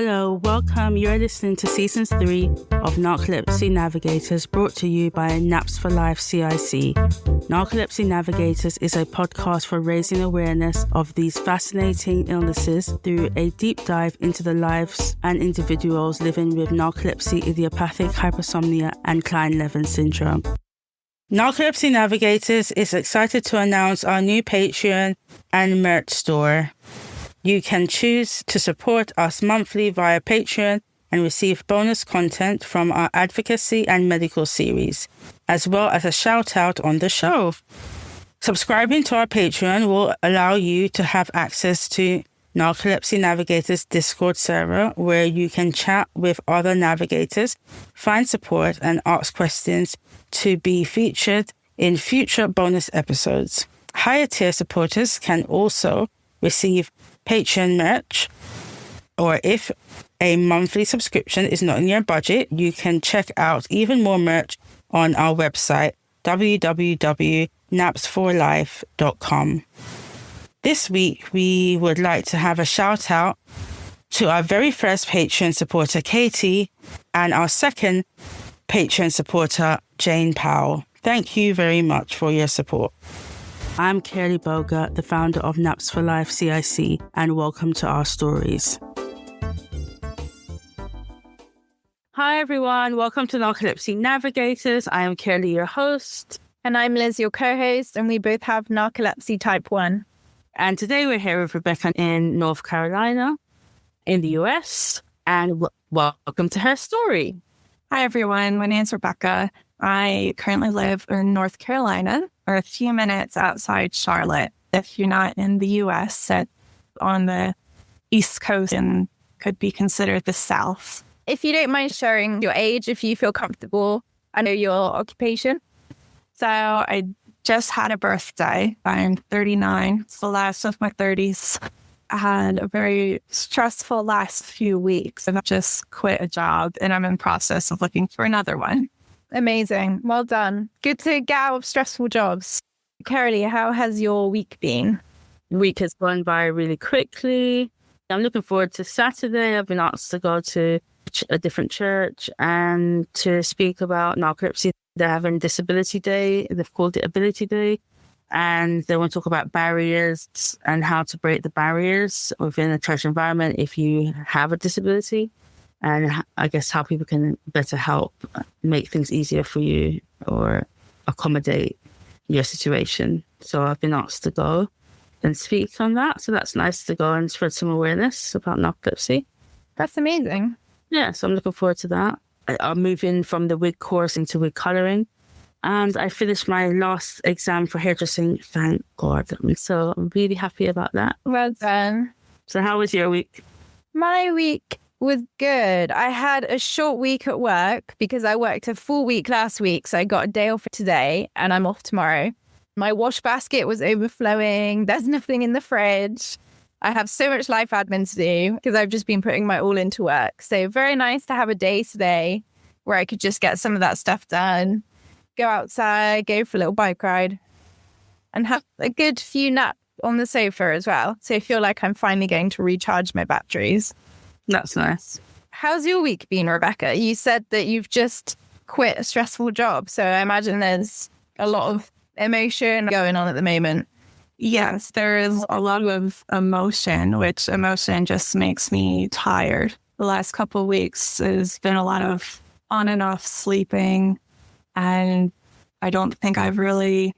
Hello, welcome. You're listening to Season 3 of Narcolepsy Navigators, brought to you by Naps for Life CIC. Narcolepsy Navigators is a podcast for raising awareness of these fascinating illnesses through a deep dive into the lives and individuals living with narcolepsy, idiopathic hypersomnia, and Klein-Levin syndrome. Narcolepsy Navigators is excited to announce our new Patreon and merch store. You can choose to support us monthly via Patreon and receive bonus content from our advocacy and medical series, as well as a shout out on the show. Subscribing to our Patreon will allow you to have access to Narcolepsy Navigators Discord server, where you can chat with other navigators, find support, and ask questions to be featured in future bonus episodes. Higher tier supporters can also receive Patreon merch, or if a monthly subscription is not in your budget, you can check out even more merch on our website, www.napsforlife.com. This week, we would like to have a shout out to our very first Patreon supporter, Katie, and our second Patreon supporter, Jane Powell. Thank you very much for your support. I'm Kelly Boga, the founder of Naps for Life CIC, and welcome to our stories. Hi everyone, welcome to Narcolepsy Navigators. I am Kelly, your host. And I'm Liz, your co-host, and we both have narcolepsy type 1. And today we're here with Rebecca in North Carolina, in the US, and welcome to her story. Hi everyone, my name's Rebecca. I currently live in North Carolina, or a few minutes outside Charlotte. If you're not in the US, it's on the East Coast and could be considered the South. If you don't mind sharing your age, if you feel comfortable, I know your occupation. So I just had a birthday. I'm 39. It's the last of my 30s. I had a very stressful last few weeks, and I just quit a job, and I'm in process of looking for another one. Amazing. Well done. Good to get out of stressful jobs. Carolee, how has your week been? The week has gone by really quickly. I'm looking forward to Saturday. I've been asked to go to a different church and to speak about narcolepsy. They're having Disability Day. They've called it Ability Day. And they want to talk about barriers and how to break the barriers within a church environment if you have a disability. And I guess how people can better help make things easier for you or accommodate your situation. So I've been asked to go and speak on that. So that's nice to go and spread some awareness about narcolepsy. That's amazing. Yeah, so I'm looking forward to that. I'm moving from the wig course into wig colouring. And I finished my last exam for hairdressing, thank God. So I'm really happy about that. Well done. So how was your week? My week was good. I had a short week at work because I worked a full week last week. So I got a day off today and I'm off tomorrow. My wash basket was overflowing. There's nothing in the fridge. I have so much life admin to do because I've just been putting my all into work. So very nice to have a day today where I could just get some of that stuff done, go outside, go for a little bike ride, and have a good few naps on the sofa as well. So I feel like I'm finally getting to recharge my batteries. That's nice. How's your week been, Rebecca? You said that you've just quit a stressful job. So I imagine there's a lot of emotion going on at the moment. Yes, there is a lot of emotion, which emotion just makes me tired. The last couple of weeks has been a lot of on and off sleeping, and I don't think I've really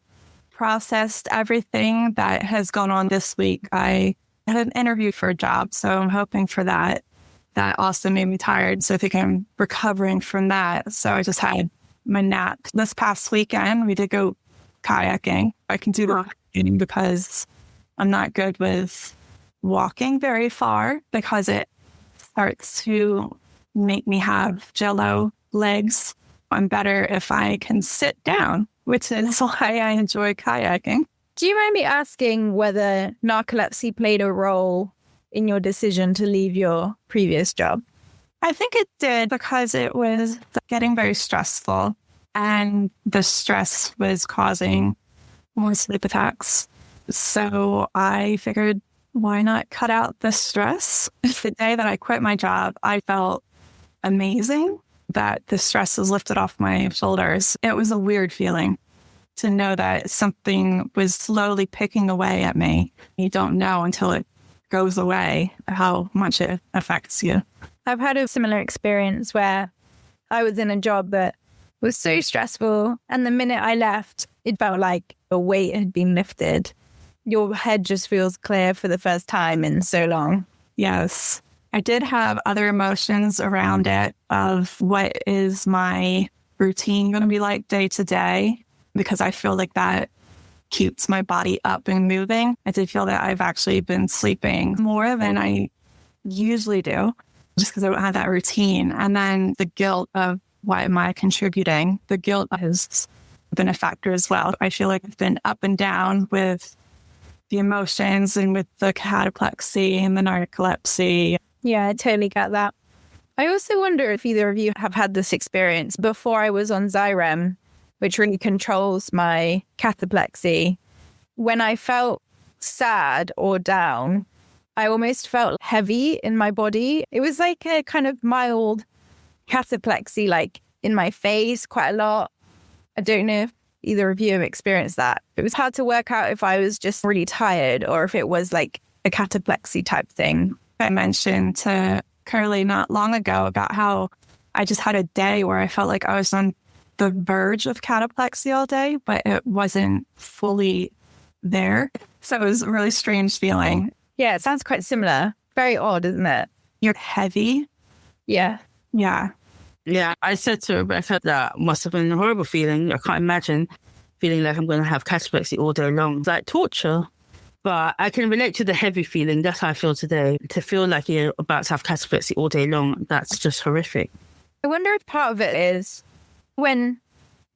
processed everything that has gone on this week. I had an interview for a job, so I'm hoping for that. That also made me tired, so I think I'm recovering from that. So I just had my nap. This past weekend, we did go kayaking. I can do that because I'm not good with walking very far because it starts to make me have jello legs. I'm better if I can sit down, which is why I enjoy kayaking. Do you mind me asking whether narcolepsy played a role in your decision to leave your previous job? I think it did because it was getting very stressful, and the stress was causing more sleep attacks. So I figured why not cut out the stress? The day that I quit my job, I felt amazing that the stress was lifted off my shoulders. It was a weird feeling to know that something was slowly picking away at me. You don't know until it goes away how much it affects you. I've had a similar experience where I was in a job that was so stressful, and the minute I left, it felt like a weight had been lifted. Your head just feels clear for the first time in so long. Yes. I did have other emotions around it of what is my routine going to be like day to day, because I feel like that keeps my body up and moving. I did feel that I've actually been sleeping more than I usually do just because I don't have that routine. And then the guilt of why am I contributing? The guilt has been a factor as well. I feel like I've been up and down with the emotions and with the cataplexy and the narcolepsy. Yeah, I totally get that. I also wonder if either of you have had this experience. Before I was on Xyrem, which really controls my cataplexy, when I felt sad or down, I almost felt heavy in my body. It was like a kind of mild cataplexy, like in my face quite a lot. I don't know if either of you have experienced that. It was hard to work out if I was just really tired or if it was like a cataplexy type thing. I mentioned to Curly not long ago about how I just had a day where I felt like I was on the verge of cataplexy all day, but it wasn't fully there. So it was a really strange feeling. Yeah, it sounds quite similar. Very odd, isn't it? You're heavy. Yeah. Yeah. Yeah, I said to Rebecca that must have been a horrible feeling. I can't imagine feeling like I'm going to have cataplexy all day long. It's like torture. But I can relate to the heavy feeling. That's how I feel today. To feel like you're about to have cataplexy all day long, that's just horrific. I wonder if part of it is when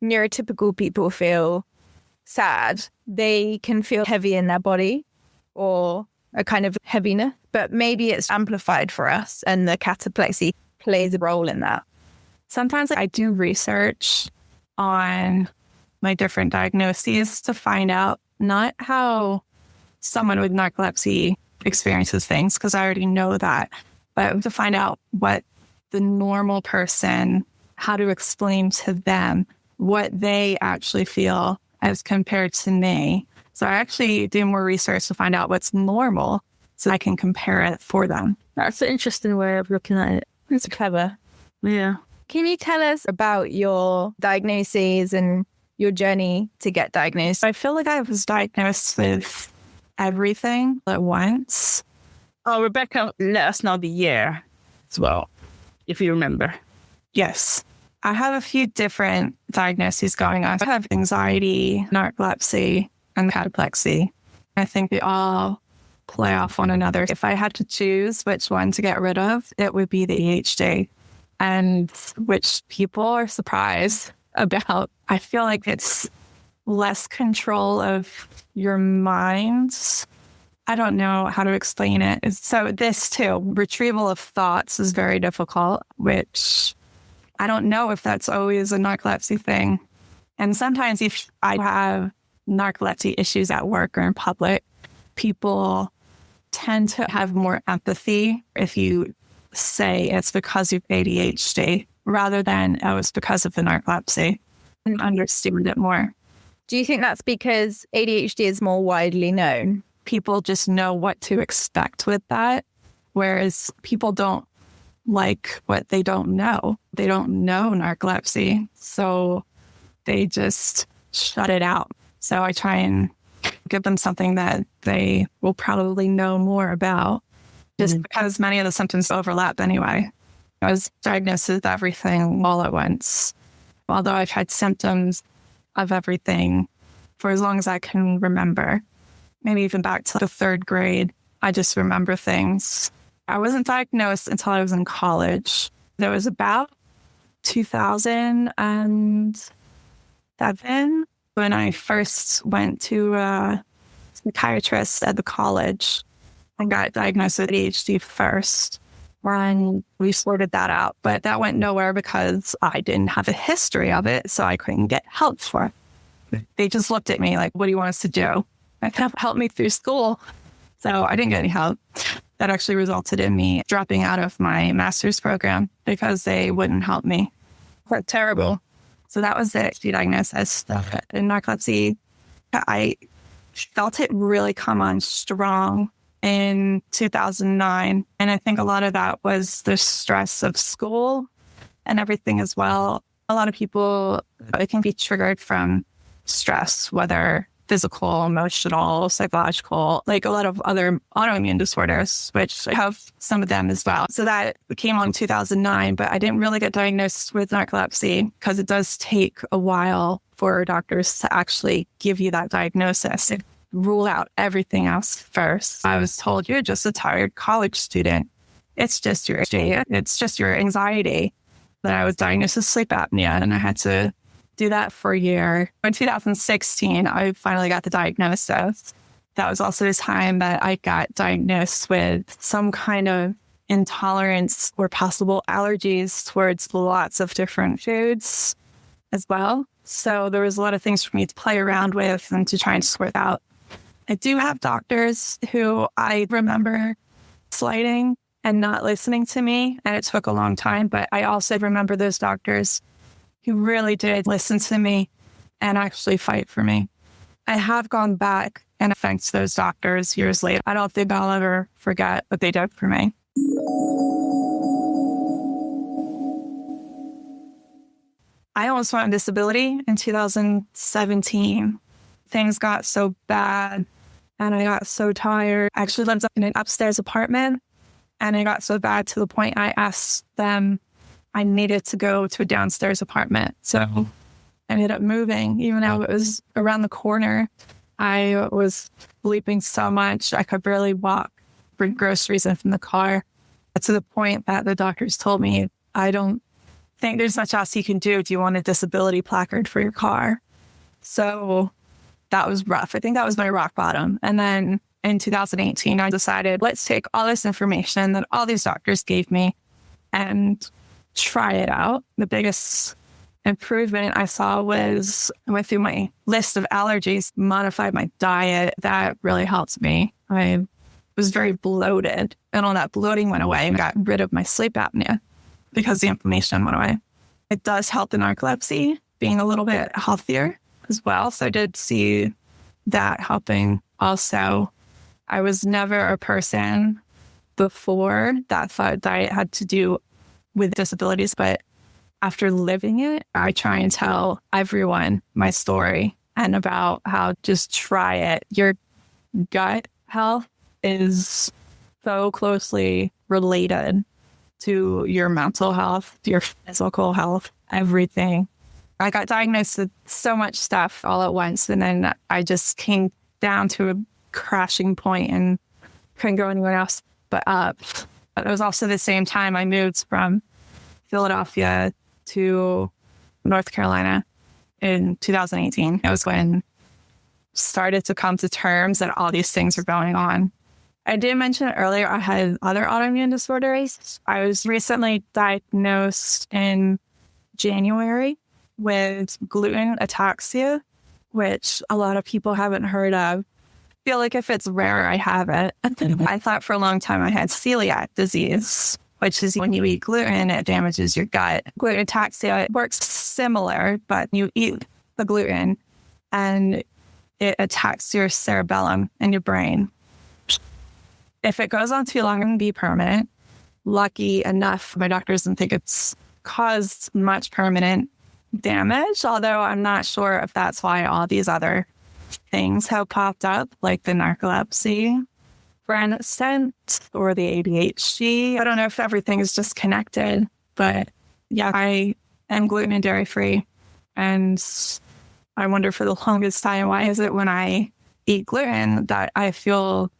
neurotypical people feel sad, they can feel heavy in their body or a kind of heaviness, but maybe it's amplified for us and the cataplexy plays a role in that. Sometimes I do research on my different diagnoses to find out not how someone with narcolepsy experiences things, because I already know that, but to find out what the normal person, how to explain to them what they actually feel as compared to me. So I actually do more research to find out what's normal so I can compare it for them. That's an interesting way of looking at it. It's clever. Yeah. Can you tell us about your diagnoses and your journey to get diagnosed? I feel like I was diagnosed with everything at once. Oh, Rebecca, let us know the year as well, if you remember. Yes. I have a few different diagnoses going on. I have anxiety, narcolepsy, and cataplexy. I think they all play off one another. If I had to choose which one to get rid of, it would be the ADHD, and which people are surprised about. I feel like it's less control of your mind. I don't know how to explain it. So this too, retrieval of thoughts is very difficult, which I don't know if that's always a narcolepsy thing. And sometimes if I have narcolepsy issues at work or in public, people tend to have more empathy if you say it's because of ADHD rather than, oh, it's because of the narcolepsy, and understand it more. Do you think that's because ADHD is more widely known? People just know what to expect with that, whereas people don't like what they don't know. They don't know narcolepsy, so they just shut it out. So I try and give them something that they will probably know more about, just because many of the symptoms overlap anyway. I was diagnosed with everything all at once, although I've had symptoms of everything for as long as I can remember. Maybe even back to the third grade, I just remember things. I wasn't diagnosed until I was in college. It was about 2007 when I first went to a psychiatrist at the college and got diagnosed with ADHD first. And we sorted that out, but that went nowhere because I didn't have a history of it, so I couldn't get help for it. They just looked at me like, what do you want us to do? And help me through school. So I didn't get any help. That actually resulted in me dropping out of my master's program because they wouldn't help me. Quite terrible. So that was the diagnosis. In narcolepsy, I felt it really come on strong in 2009. And I think a lot of that was the stress of school and everything as well. A lot of people, it can be triggered from stress, whether physical, emotional, psychological, like a lot of other autoimmune disorders, which I have some of them as well. So that came on in 2009, but I didn't really get diagnosed with narcolepsy because it does take a while for doctors to actually give you that diagnosis and rule out everything else first. I was told, you're just a tired college student. It's just your ADHD. It's just your anxiety. Then I was diagnosed with sleep apnea, and I had to do that for a year. In 2016, I finally got the diagnosis. That was also the time that I got diagnosed with some kind of intolerance or possible allergies towards lots of different foods as well. So there was a lot of things for me to play around with and to try and sort out. I do have doctors who I remember slighting and not listening to me, and it took a long time. But I also remember those doctors who really did listen to me and actually fight for me. I have gone back and thanked those doctors years later. I don't think I'll ever forget what they did for me. I almost went on disability in 2017. Things got so bad and I got so tired. I actually lived in an upstairs apartment, and it got so bad to the point I asked them I needed to go to a downstairs apartment. So I ended up moving, even though it was around the corner. I was sleeping so much, I could barely walk, bring groceries in from the car, to the point that the doctors told me, I don't think there's much else you can do. Do you want a disability placard for your car? So that was rough. I think that was my rock bottom. And then in 2018, I decided, let's take all this information that all these doctors gave me and try it out. The biggest improvement I saw was I went through my list of allergies, modified my diet. That really helped me. I was very bloated, and all that bloating went away and got rid of my sleep apnea because the inflammation went away. It does help the narcolepsy, being a little bit healthier as well. So I did see that helping also. I was never a person before that thought diet had to do with disabilities, but after living it, I try and tell everyone my story and about how just try it. Your gut health is so closely related to your mental health, your physical health, everything. I got diagnosed with so much stuff all at once, and then I just came down to a crashing point and couldn't go anywhere else but up. But it was also the same time I moved from Philadelphia to North Carolina in 2018. It was when I started to come to terms that all these things were going on. I did mention earlier I had other autoimmune disorders. I was recently diagnosed in January with gluten ataxia, which a lot of people haven't heard of. I feel like if it's rare, I have it. I thought for a long time I had celiac disease, which is when you eat gluten, it damages your gut. Gluten ataxia, it works similar, but you eat the gluten and it attacks your cerebellum and your brain. If it goes on too long, it can be permanent. Lucky enough, my doctor doesn't think it's caused much permanent damage, although I'm not sure if that's why all these other things have popped up, like the narcolepsy, for instance, or the ADHD. I don't know if everything is just connected, but yeah, I am gluten and dairy free. And I wonder for the longest time, why is it when I eat gluten that I feel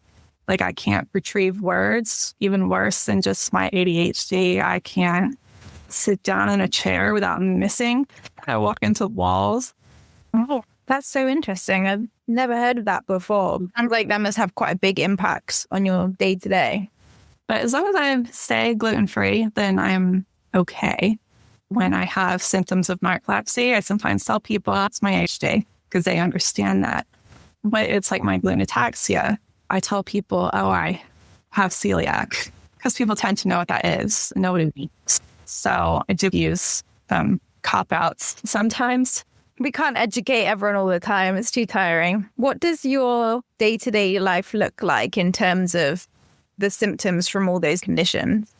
like I can't retrieve words? Even worse than just my ADHD, I can't sit down in a chair without missing. I walk into walls. Oh, that's so interesting. I've never heard of that before. Sounds like that must have quite a big impact on your day-to-day. But as long as I stay gluten-free, then I'm okay. When I have symptoms of narcolepsy, I sometimes tell people it's my ADHD because they understand that. But it's like my gluten ataxia. I tell people, oh, I have celiac, because people tend to know what that is, know what it means. So I do use cop-outs sometimes. We can't educate everyone all the time. It's too tiring. What does your day-to-day life look like in terms of the symptoms from all those conditions?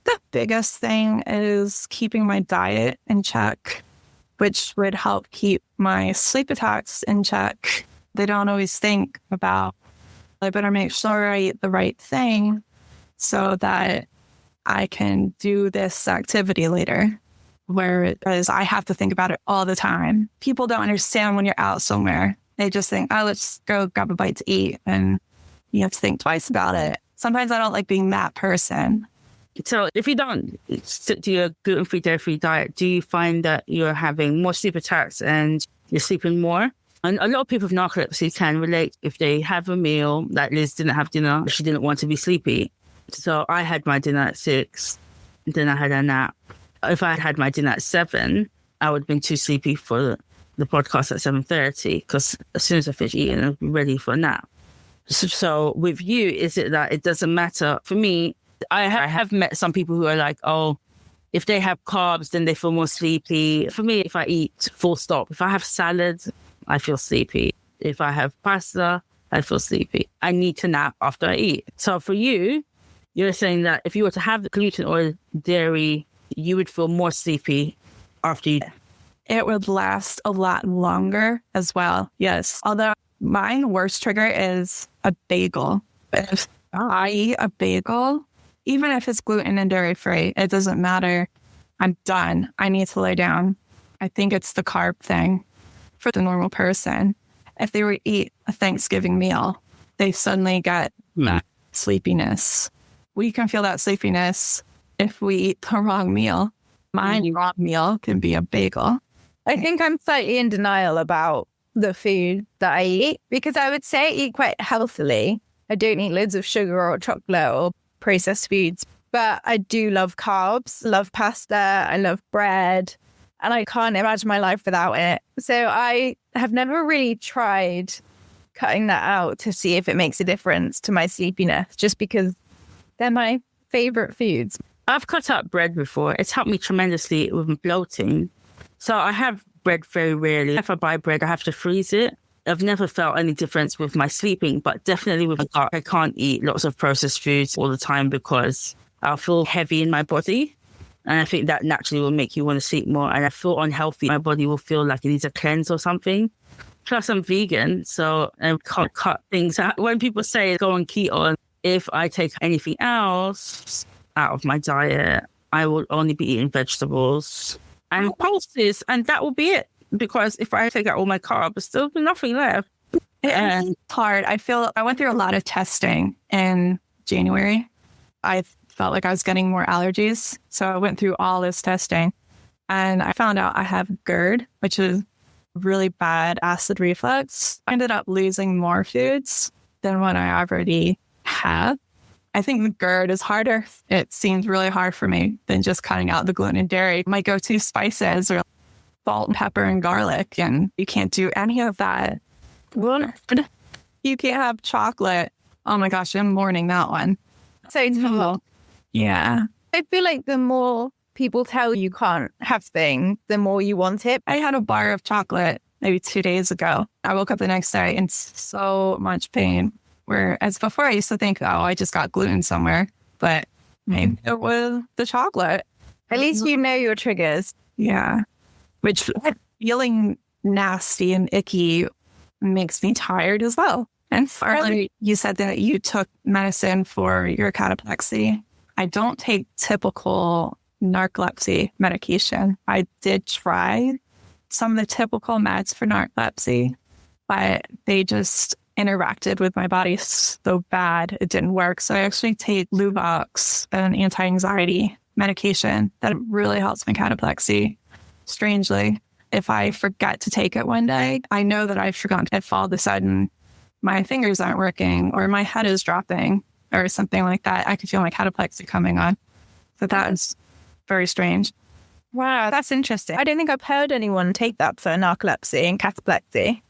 The biggest thing is keeping my diet in check, which would help keep my sleep attacks in check. They don't always think about, I better make sure I eat the right thing so that I can do this activity later. Whereas I have to think about it all the time. People don't understand when you're out somewhere. They just think, oh, let's go grab a bite to eat. And you have to think twice about it. Sometimes I don't like being that person. So if you don't stick to your gluten-free, dairy-free diet, do you find that you're having more sleep attacks and you're sleeping more? And a lot of people with narcolepsy can relate if they have a meal, like Liz didn't have dinner, she didn't want to be sleepy. So I had my dinner at 6, then I had a nap. If I had my dinner at 7, I would have been too sleepy for the podcast at 7:30 because as soon as I finish eating, I'll be ready for a nap. So with you, is it that it doesn't matter? For me, I have met some people who are like, oh, if they have carbs, then they feel more sleepy. For me, if I eat, full stop. If I have salad, I feel sleepy. If I have pasta, I feel sleepy. I need to nap after I eat. So for you, you're saying that if you were to have the gluten or dairy, you would feel more sleepy after you... It would last a lot longer as well, yes. Although my worst trigger is a bagel. If I eat a bagel, even if it's gluten and dairy free, it doesn't matter. I'm done. I need to lay down. I think it's the carb thing for the normal person. If they were to eat a Thanksgiving meal, they suddenly get sleepiness. We can feel that sleepiness if we eat the wrong meal. My wrong meal can be a bagel. I think I'm slightly in denial about the food that I eat because I would say I eat quite healthily. I don't eat loads of sugar or chocolate or processed foods, but I do love carbs, love pasta, I love bread, and I can't imagine my life without it. So I have never really tried cutting that out to see if it makes a difference to my sleepiness, just because they're my favorite foods. I've cut out bread before. It's helped me tremendously with bloating. So I have bread very rarely. If I buy bread, I have to freeze it. I've never felt any difference with my sleeping, but definitely with my gut. I can't eat lots of processed foods all the time because I'll feel heavy in my body. And I think that naturally will make you want to sleep more. And I feel unhealthy. My body will feel like it needs a cleanse or something. Plus, I'm vegan, so I can't cut things out. When people say go on keto, if I take anything else out of my diet, I will only be eating vegetables and pulses, and that will be it. Because if I take out all my carbs, there's still nothing left. And it's hard. I went through a lot of testing in January. I felt like I was getting more allergies. So I went through all this testing and I found out I have GERD, which is really bad acid reflux. I ended up losing more foods than what I already have. I think the GERD is harder. It seems really hard for me than just cutting out the gluten and dairy. My go-to spices are salt and pepper and garlic, and you can't do any of that. You can't have chocolate. Oh my gosh, I'm mourning that one. So Yeah. I feel like the more people tell you can't have things, the more you want it. I had a bar of chocolate maybe 2 days ago. I woke up the next day in so much pain. Whereas before I used to think, oh, I just got gluten somewhere. But maybe it was the chocolate. At least you know your triggers. Yeah. Which feeling nasty and icky makes me tired as well. And earlier you said that you took medicine for your cataplexy. I don't take typical narcolepsy medication. I did try some of the typical meds for narcolepsy, but they just interacted with my body so bad it didn't work. So I actually take Luvox, an anti-anxiety medication that really helps my cataplexy. Strangely, if I forget to take it one day, I know that I've forgotten. If all of a sudden my fingers aren't working or my head is dropping or something like that, I can feel my cataplexy coming on. So that is very strange. Wow, that's interesting. I don't think I've heard anyone take that for narcolepsy and cataplexy.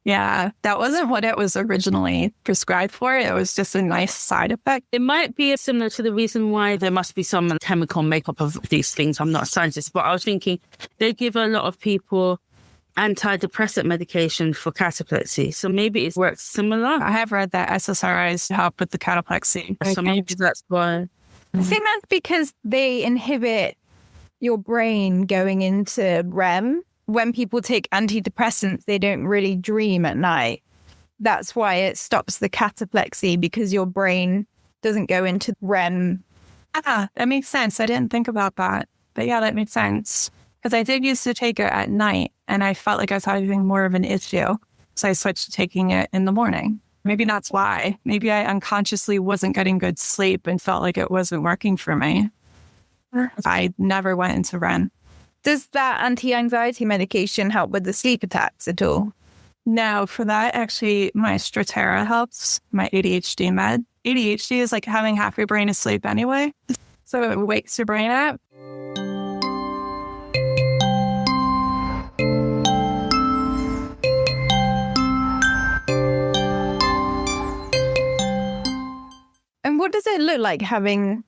Yeah, that wasn't what it was originally prescribed for. It was just a nice side effect. It might be similar to the reason why there must be some chemical makeup of these things. I'm not a scientist, but I was thinking they give a lot of people antidepressant medication for cataplexy. So maybe it works similar. I have read that SSRIs help with the cataplexy. So maybe that's why. I think that's because they inhibit your brain going into REM. When people take antidepressants, they don't really dream at night. That's why it stops the cataplexy, because your brain doesn't go into REM. Ah, that makes sense. I didn't think about that. But yeah, that makes sense. Because I did used to take it at night and I felt like I was having more of an issue. So I switched to taking it in the morning. Maybe that's why. Maybe I unconsciously wasn't getting good sleep and felt like it wasn't working for me. I never went into REM. Does that anti-anxiety medication help with the sleep attacks at all? No, for that, actually, my Strattera helps, my ADHD med. ADHD is like having half your brain asleep anyway. So it wakes your brain up. And what does it look like having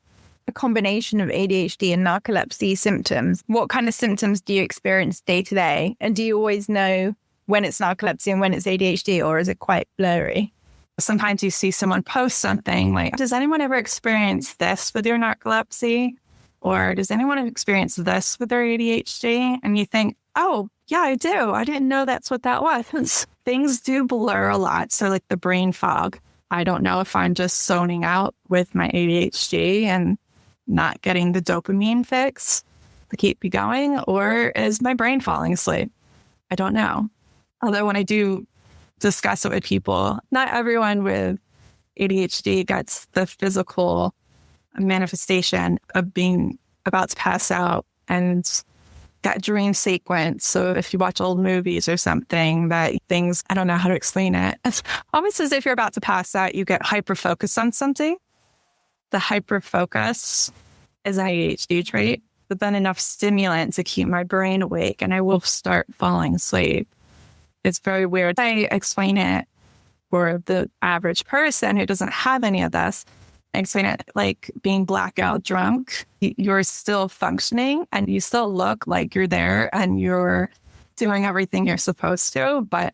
a combination of ADHD and narcolepsy symptoms? What kind of symptoms do you experience day to day? And do you always know when it's narcolepsy and when it's ADHD, or is it quite blurry? Sometimes you see someone post something like, does anyone ever experience this with your narcolepsy? Or does anyone experience this with their ADHD? And you think, oh, yeah, I do. I didn't know that's what that was. Things do blur a lot. So like the brain fog. I don't know if I'm just zoning out with my ADHD and not getting the dopamine fix to keep me going, or is my brain falling asleep? I don't know. Although when I do discuss it with people, not everyone with ADHD gets the physical manifestation of being about to pass out and that dream sequence. So if you watch old movies or something, that things, I don't know how to explain it. It's almost as if you're about to pass out, you get hyper-focused on something. The hyper-focus is an ADHD trait, but then enough stimulant to keep my brain awake and I will start falling asleep. It's very weird. I explain it for the average person who doesn't have any of this. I explain it like being blackout drunk. You're still functioning and you still look like you're there and you're doing everything you're supposed to. But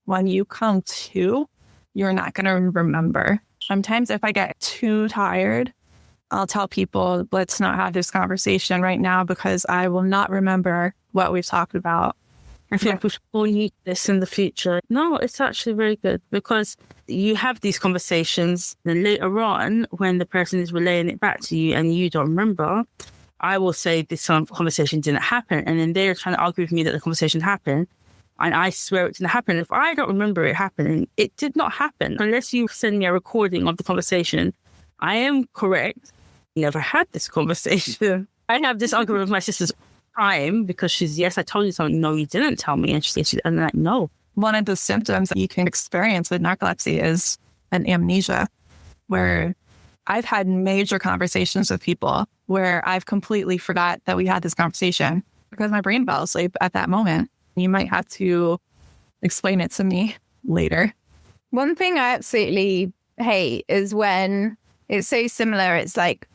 when you come to, you're not going to remember. Sometimes if I get too tired, I'll tell people, let's not have this conversation right now because I will not remember what we've talked about. I think we should all need this in the future. No, it's actually very good because you have these conversations and later on when the person is relaying it back to you and you don't remember, I will say this conversation didn't happen. And then they're trying to argue with me that the conversation happened. And I swear it didn't happen. If I don't remember it happening, it did not happen. Unless you send me a recording of the conversation, I am correct. Never had this conversation. I have this argument with my sister's time because she's, yes, I told you something. No, you didn't tell me. And she's like, no. One of the symptoms that you can experience with narcolepsy is an amnesia, where I've had major conversations with people where I've completely forgot that we had this conversation because my brain fell asleep at that moment. You might have to explain it to me later. One thing I absolutely hate is when it's so similar. It's like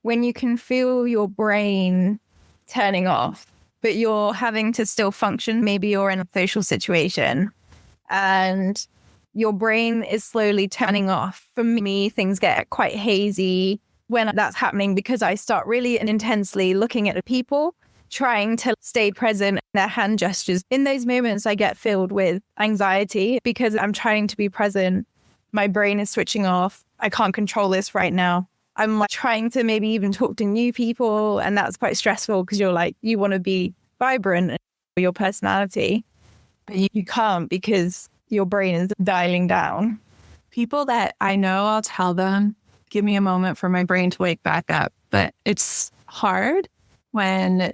when you can feel your brain turning off, but you're having to still function. Maybe you're in a social situation and your brain is slowly turning off. For me, things get quite hazy when that's happening because I start really intensely looking at the people, trying to stay present, their hand gestures. In those moments, I get filled with anxiety because I'm trying to be present. My brain is switching off. I can't control this right now. I'm like trying to maybe even talk to new people. And that's quite stressful because you're like, you want to be vibrant in your personality, but you can't because your brain is dialing down. People that I know, I'll tell them, give me a moment for my brain to wake back up. But it's hard when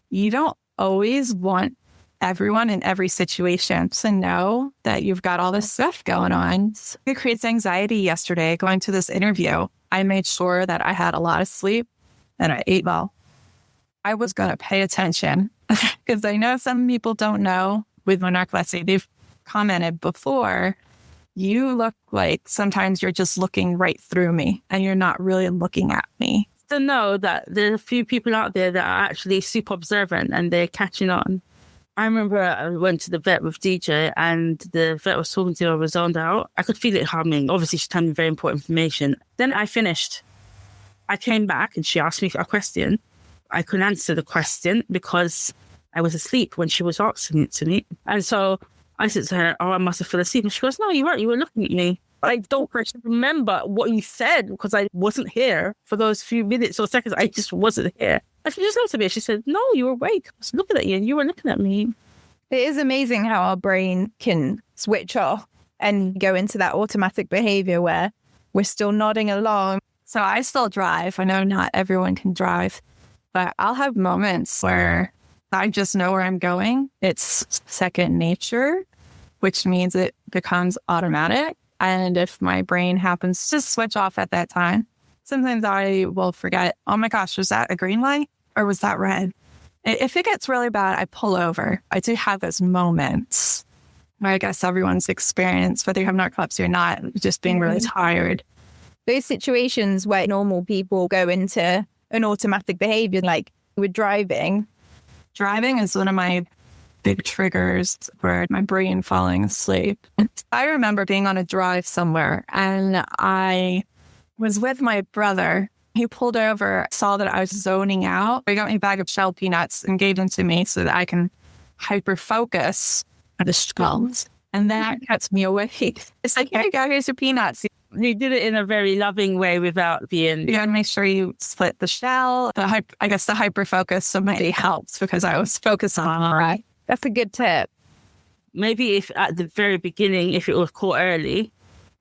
you don't always want everyone in every situation to know that you've got all this stuff going on. It creates anxiety yesterday going to this interview. I made sure that I had a lot of sleep and I ate well. I was going to pay attention because I know some people don't know with my narcolepsy. commented before, you look like sometimes you're just looking right through me and you're not really looking at me. To know that there are a few people out there that are actually super observant and they're catching on. I remember I went to the vet with DJ and the vet was talking to her, I was zoned out. I could feel it humming. Obviously, she told me very important information. Then I finished. I came back and she asked me a question. I couldn't answer the question because I was asleep when she was asking it to me. And so I said to her, I must have fell asleep. And she goes, no, you weren't. You were looking at me. I don't remember what you said because I wasn't here for those few minutes or seconds. I just wasn't here. And she just looked at me. She said, no, you were awake. I was looking at you and you were looking at me. It is amazing how our brain can switch off and go into that automatic behavior where we're still nodding along. So I still drive. I know not everyone can drive, but I'll have moments where I just know where I'm going. It's second nature, which means it becomes automatic. And if my brain happens to switch off at that time, sometimes I will forget, oh my gosh, was that a green light or was that red? If it gets really bad, I pull over. I do have those moments where I guess everyone's experienced, whether you have narcolepsy or not, just being really tired. Those situations where normal people go into an automatic behavior, like with driving. Driving is one of my big triggers for my brain falling asleep. I remember being on a drive somewhere and I was with my brother. He pulled over, saw that I was zoning out. He got me a bag of shelled peanuts and gave them to me so that I can hyper focus on the skulls. And that kept me awake. It's like, hey, here's your peanuts. You did it in a very loving way without being... You gotta make sure you split the shell. I guess the hyper focus somebody helps because I was focused on it. Right. That's a good tip. Maybe if at the very beginning, if it was caught early,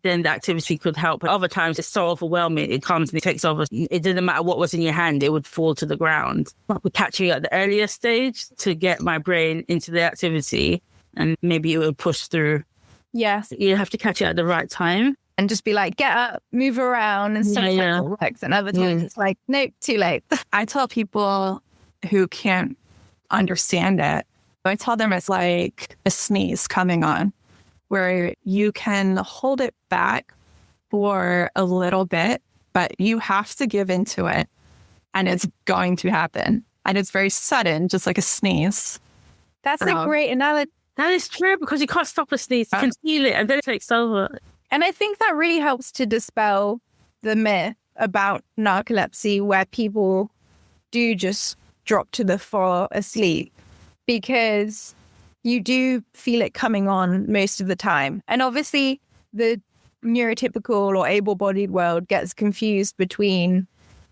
then the activity could help. But other times it's so overwhelming, it comes and it takes over. It didn't matter what was in your hand, it would fall to the ground. But we're catching at the earlier stage to get my brain into the activity and maybe it would push through. Yes. You have to catch it at the right time. And just be like, get up, move around and stuff like that. And other times it's like, nope, too late. I tell people who can't understand it, I tell them it's like a sneeze coming on, where you can hold it back for a little bit, but you have to give into it and it's going to happen. And it's very sudden, just like a sneeze. That's a great analogy. That is true because you can't stop a sneeze. You can feel it and then it takes over. And I think that really helps to dispel the myth about narcolepsy where people do just drop to the floor asleep because you do feel it coming on most of the time. And obviously the neurotypical or able-bodied world gets confused between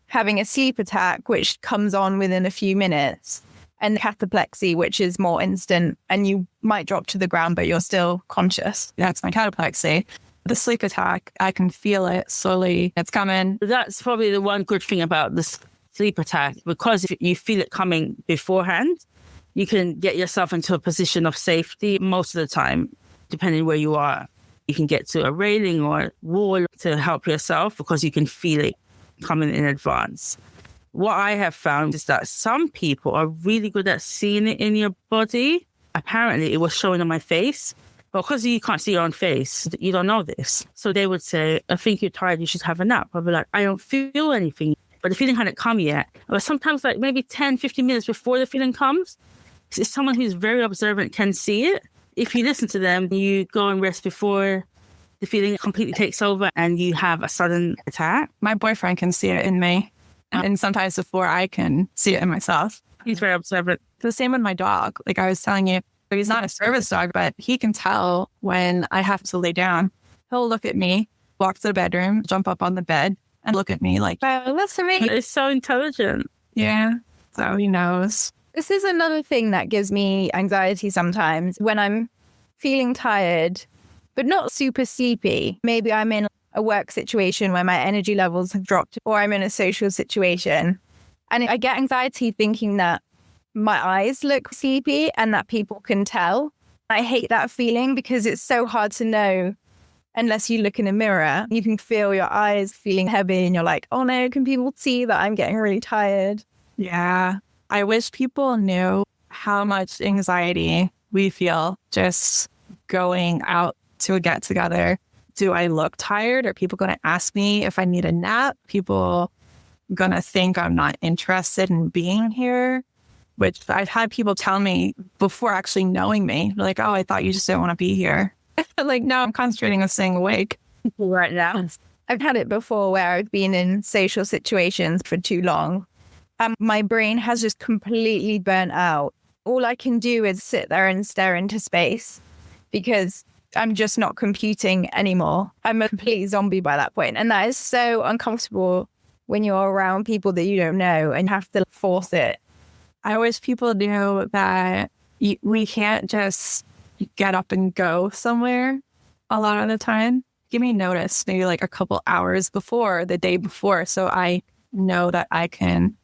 having a sleep attack, which comes on within a few minutes, and cataplexy, which is more instant and you might drop to the ground, but you're still conscious. That's my cataplexy. The sleep attack, I can feel it slowly. It's coming. That's probably the one good thing about the sleep attack, because if you feel it coming beforehand, you can get yourself into a position of safety most of the time, depending where you are. You can get to a railing or wall to help yourself because you can feel it coming in advance. What I have found is that some people are really good at seeing it in your body. Apparently, it was showing on my face. But because you can't see your own face, you don't know this. So they would say, I think you're tired, you should have a nap. I'd be like, I don't feel anything. But the feeling hadn't come yet. But sometimes like maybe 10, 15 minutes before the feeling comes, it's someone who's very observant can see it. If you listen to them, you go and rest before the feeling completely takes over and you have a sudden attack. My boyfriend can see it in me. And sometimes before I can see it in myself. He's very observant. The same with my dog. Like I was telling you, he's not a service dog, but he can tell when I have to lay down. He'll look at me, walk to the bedroom, jump up on the bed and look at me like, wow, that's amazing. It's so intelligent. Yeah. So he knows. This is another thing that gives me anxiety sometimes when I'm feeling tired, but not super sleepy. Maybe I'm in a work situation where my energy levels have dropped, or I'm in a social situation. And I get anxiety thinking that my eyes look sleepy and that people can tell. I hate that feeling because it's so hard to know unless you look in a mirror. You can feel your eyes feeling heavy and you're like, oh no, can people see that I'm getting really tired? Yeah. I wish people knew how much anxiety we feel just going out to a get together, do I look tired? Are people going to ask me if I need a nap? People going to think I'm not interested in being here? Which I've had people tell me before actually knowing me, like, oh, I thought you just didn't want to be here. Like, no, I'm concentrating on staying awake right now. I've had it before where I've been in social situations for too long. And my brain has just completely burnt out. All I can do is sit there and stare into space because I'm just not computing anymore. I'm a complete zombie by that point. And that is so uncomfortable when you're around people that you don't know and have to force it. I wish people knew that we can't just get up and go somewhere a lot of the time. Give me notice, maybe like a couple hours before, the day before, so I know that I can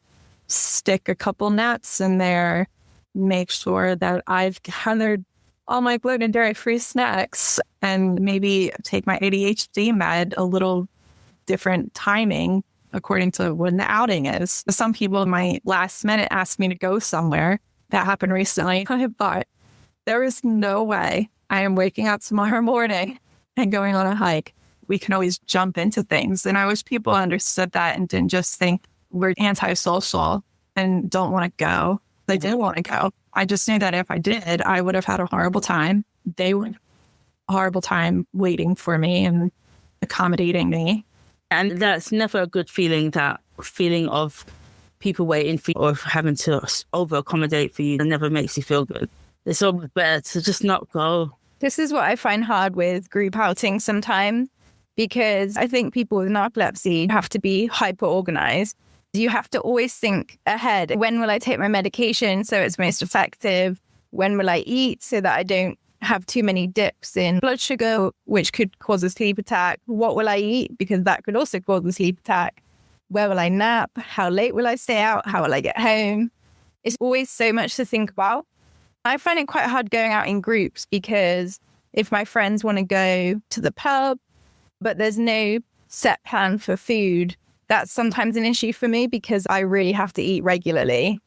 stick a couple naps in there, make sure that I've gathered all my gluten and dairy-free snacks, and maybe take my ADHD med a little different timing according to when the outing is. Some people might last minute ask me to go somewhere. That happened recently. I thought, there is no way I am waking up tomorrow morning and going on a hike. We can always jump into things. And I wish people understood that and didn't just think we're antisocial and don't want to go. They did want to go. I just knew that if I did, I would have had a horrible time. They would have a horrible time waiting for me and accommodating me. And that's never a good feeling, that feeling of people waiting for you or having to over-accommodate for you. That never makes you feel good. It's always better to just not go. This is what I find hard with group outings sometimes, because I think people with narcolepsy have to be hyper-organized. You have to always think ahead. When will I take my medication so it's most effective? When will I eat so that I don't have too many dips in blood sugar, which could cause a sleep attack? What will I eat? Because that could also cause a sleep attack. Where will I nap? How late will I stay out? How will I get home? It's always so much to think about. I find it quite hard going out in groups because if my friends want to go to the pub, but there's no set plan for food, that's sometimes an issue for me because I really have to eat regularly.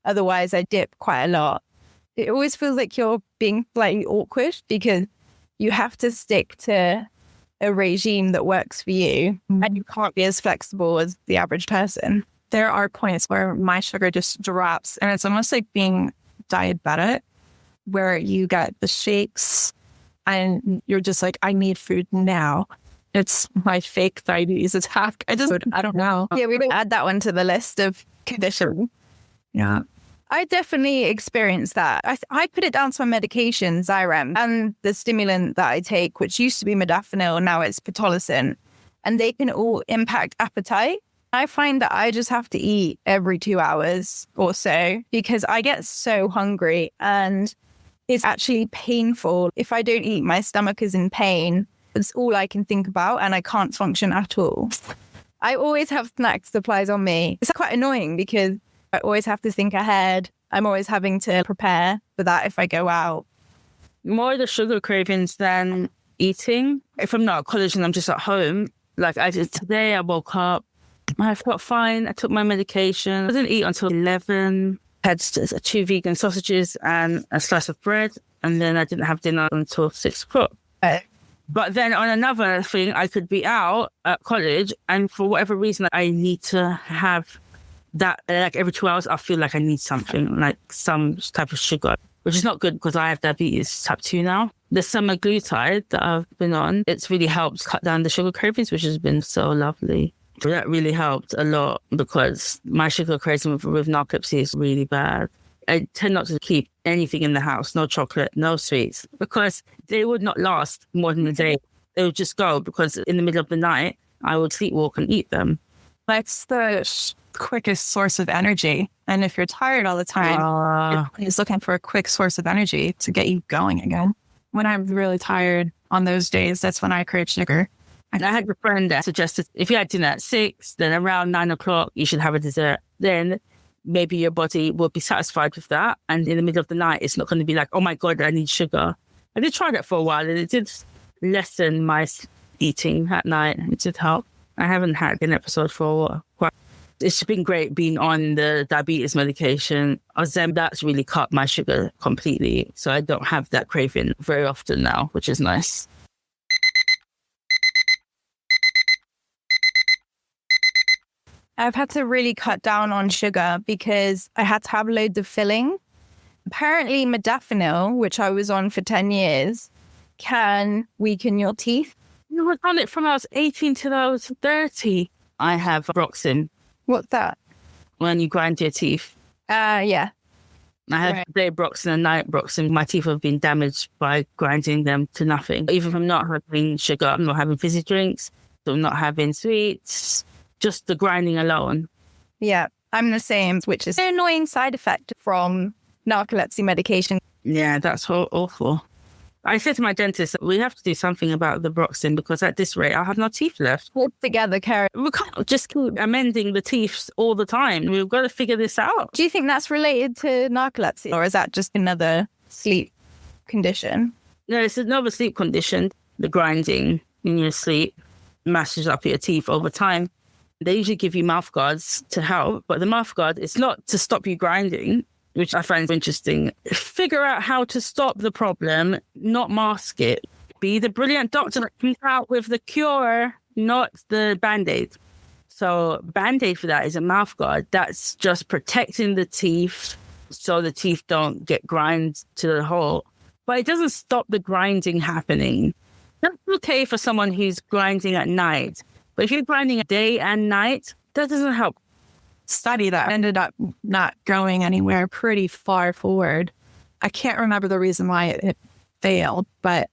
Otherwise, I dip quite a lot. It always feels like you're being slightly awkward because you have to stick to a regime that works for you and you can't be as flexible as the average person. There are points where my sugar just drops and it's almost like being diabetic, where you get the shakes and you're just like, I need food now. It's my fake diabetes attack. I don't know. Yeah, we don't add that one to the list of conditions. Yeah. I definitely experienced that. I put it down to my medication, Xyrem, and the stimulant that I take, which used to be modafinil, now it's pitolisant, and they can all impact appetite. I find that I just have to eat every 2 hours or so because I get so hungry and it's actually painful. If I don't eat, my stomach is in pain. It's all I can think about and I can't function at all. I always have snack supplies on me. It's quite annoying because I always have to think ahead. I'm always having to prepare for that if I go out. More the sugar cravings than eating. If I'm not at college and I'm just at home, like I did today, I woke up, I felt fine. I took my medication. I didn't eat until 11. Had 2 vegan sausages and a slice of bread. And then I didn't have dinner until 6 o'clock. But then on another thing, I could be out at college and for whatever reason, I need to have that, like every 2 hours, I feel like I need something, like some type of sugar, which is not good because I have diabetes type 2 now. The semaglutide that I've been on, it's really helped cut down the sugar cravings, which has been so lovely. That really helped a lot because my sugar cravings with narcolepsy is really bad. I tend not to keep anything in the house, no chocolate, no sweets, because they would not last more than a day. They would just go because in the middle of the night, I would sleepwalk and eat them. That's the quickest source of energy. And if you're tired all the time, you're looking for a quick source of energy to get you going again. When I'm really tired on those days, that's when I crave sugar. And I had a friend that suggested if you had dinner at 6, then around 9 o'clock, you should have a dessert. Then maybe your body will be satisfied with that. And in the middle of the night, it's not going to be like, oh my God, I need sugar. I did try that for a while and it did lessen my eating at night. It did help. I haven't had an episode for a while. It's been great being on the diabetes medication. That's really cut my sugar completely. So I don't have that craving very often now, which is nice. I've had to really cut down on sugar because I had to have loads of filling. Apparently, modafinil, which I was on for 10 years, can weaken your teeth. You were on it from I was 18 till I was 30. I have Broxim. What's that? When you grind your teeth. Yeah. I have day Broxim and night Broxim. My teeth have been damaged by grinding them to nothing. Even from not having sugar, I'm not having fizzy drinks, I'm not having sweets, just the grinding alone. Yeah, I'm the same, which is an annoying side effect from narcolepsy medication. Yeah, that's awful. I said to my dentist, we have to do something about the Broxim because at this rate, I have no teeth left. Hold together, Karen. We can't just keep amending the teeth all the time. We've got to figure this out. Do you think that's related to narcolepsy, or is that just another sleep condition? No, it's another sleep condition. The grinding in your sleep mashes up your teeth over time. They usually give you mouth guards to help, but the mouth guard is not to stop you grinding, which I find interesting. Figure out how to stop the problem, not mask it. Be the brilliant doctor that comes out with the cure, not the Band-Aid. So Band-Aid for that is a mouth guard. That's just protecting the teeth so the teeth don't get grind to the hole. But it doesn't stop the grinding happening. That's okay for someone who's grinding at night. But if you're grinding day and night, that doesn't help. Study that ended up not going anywhere pretty far forward. I can't remember the reason why it failed, but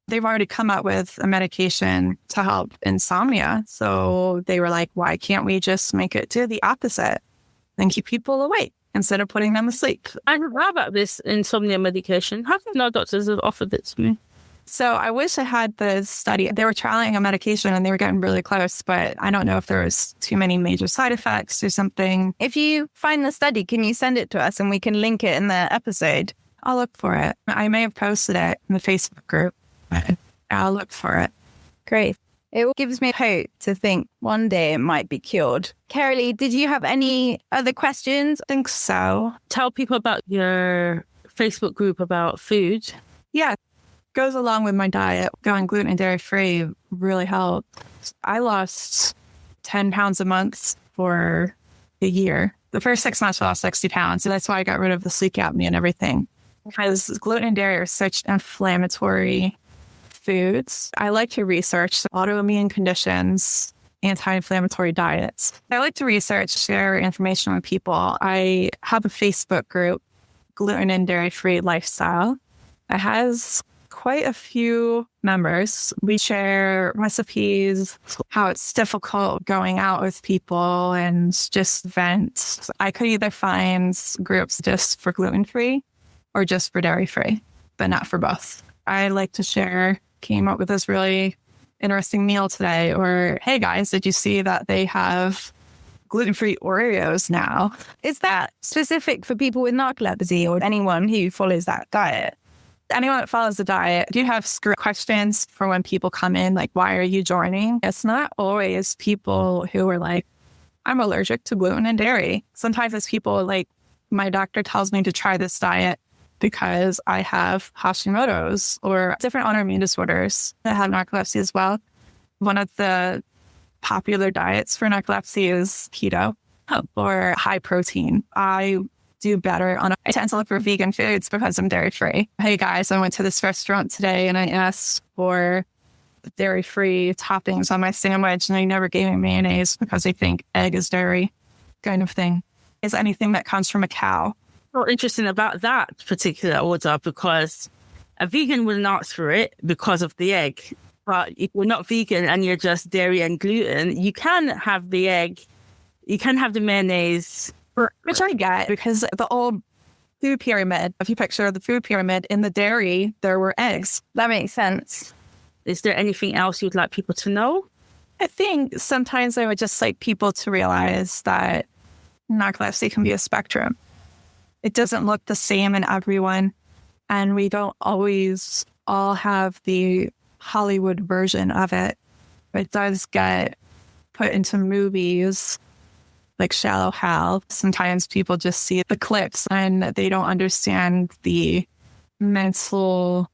they've already come up with a medication to help insomnia. So they were like, why can't we just make it do the opposite and keep people awake instead of putting them asleep? I don't know about this insomnia medication. How come no doctors have offered it to me? So I wish I had the study. They were trialing a medication and they were getting really close, but I don't know if there was too many major side effects or something. If you find the study, can you send it to us and we can link it in the episode? I'll look for it. I may have posted it in the Facebook group. I'll look for it. Great. It gives me hope to think one day it might be cured. Carolee, did you have any other questions? I think so. Tell people about your Facebook group about food. Yeah. Goes along with my diet. Going gluten and dairy free really helped. I lost 10 pounds a month for a year. The first 6 months I lost 60 pounds. So that's why I got rid of the sleep apnea and everything. Because gluten and dairy are such inflammatory foods. I like to research autoimmune conditions, anti-inflammatory diets. I like to research, share information with people. I have a Facebook group, Gluten and Dairy Free Lifestyle. It has quite a few members. We share recipes, how it's difficult going out with people and just vent. I could either find groups just for gluten-free or just for dairy-free, but not for both. I like to share, came up with this really interesting meal today, or, hey guys, did you see that they have gluten-free Oreos now? Is that specific for people with narcolepsy or anyone who follows that diet? Anyone that follows the diet, do you have script questions for when people come in? Like, why are you joining? It's not always people who are like, I'm allergic to gluten and dairy. Sometimes it's people like, my doctor tells me to try this diet because I have Hashimoto's or different autoimmune disorders that have narcolepsy as well. One of the popular diets for narcolepsy is keto or high protein. I do better I tend to look for vegan foods because I'm dairy free. Hey guys, I went to this restaurant today and I asked for dairy free toppings on my sandwich and they never gave me mayonnaise because they think egg is dairy, kind of thing. Is anything that comes from a cow. Well, interesting about that particular order because a vegan wouldn't ask for it because of the egg. But if you're not vegan and you're just dairy and gluten, you can have the egg, you can have the mayonnaise. Which I get because the old food pyramid, if you picture the food pyramid, in the dairy, there were eggs. That makes sense. Is there anything else you'd like people to know? I think sometimes I would just like people to realize that narcolepsy can be a spectrum. It doesn't look the same in everyone. And we don't always all have the Hollywood version of it. It does get put into movies like shallow how. Sometimes people just see the clips and they don't understand the mental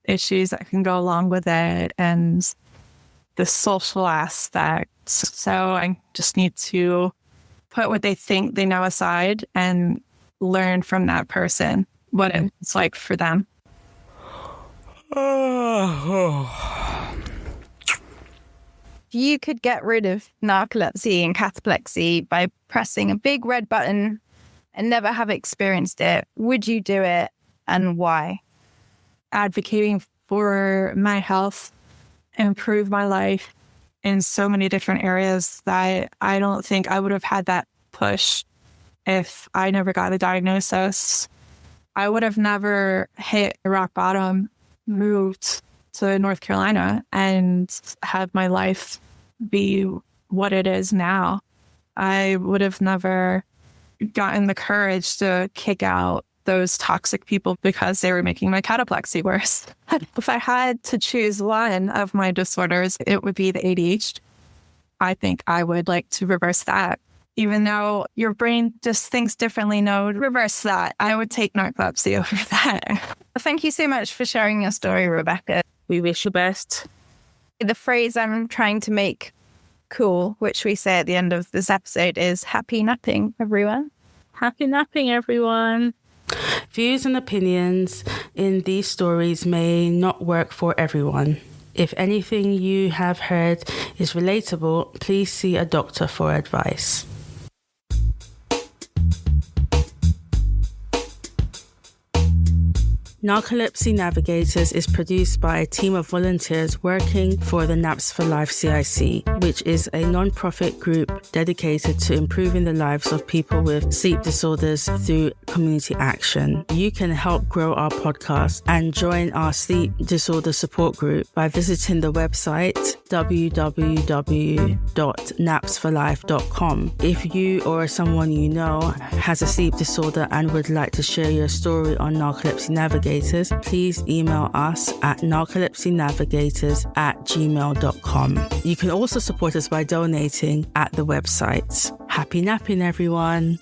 issues that can go along with it and the social aspects. So I just need to put what they think they know aside and learn from that person what it's like for them. If you could get rid of narcolepsy and cataplexy by pressing a big red button and never have experienced it, would you do it and why? Advocating for my health, improve my life in so many different areas that I don't think I would have had that push if I never got a diagnosis. I would have never hit rock bottom, moved to North Carolina and have my life be what it is now. I would have never gotten the courage to kick out those toxic people because they were making my cataplexy worse. If I had to choose one of my disorders, it would be the ADHD. I think I would like to reverse that. Even though your brain just thinks differently, no, reverse that. I would take narcolepsy over that. Thank you so much for sharing your story, Rebecca. We wish you best. The phrase I'm trying to make cool, which we say at the end of this episode, is happy napping, everyone. Happy napping, everyone. Views and opinions in these stories may not work for everyone. If anything you have heard is relatable, please see a doctor for advice. Narcolepsy Navigators is produced by a team of volunteers working for the Naps for Life CIC, which is a non-profit group dedicated to improving the lives of people with sleep disorders through community action. You can help grow our podcast and join our sleep disorder support group by visiting the website www.napsforlife.com. If you or someone you know has a sleep disorder and would like to share your story on Narcolepsy Navigators, please email us at narcolepsynavigators@gmail.com. You can also support us by donating at the website. Happy napping, everyone.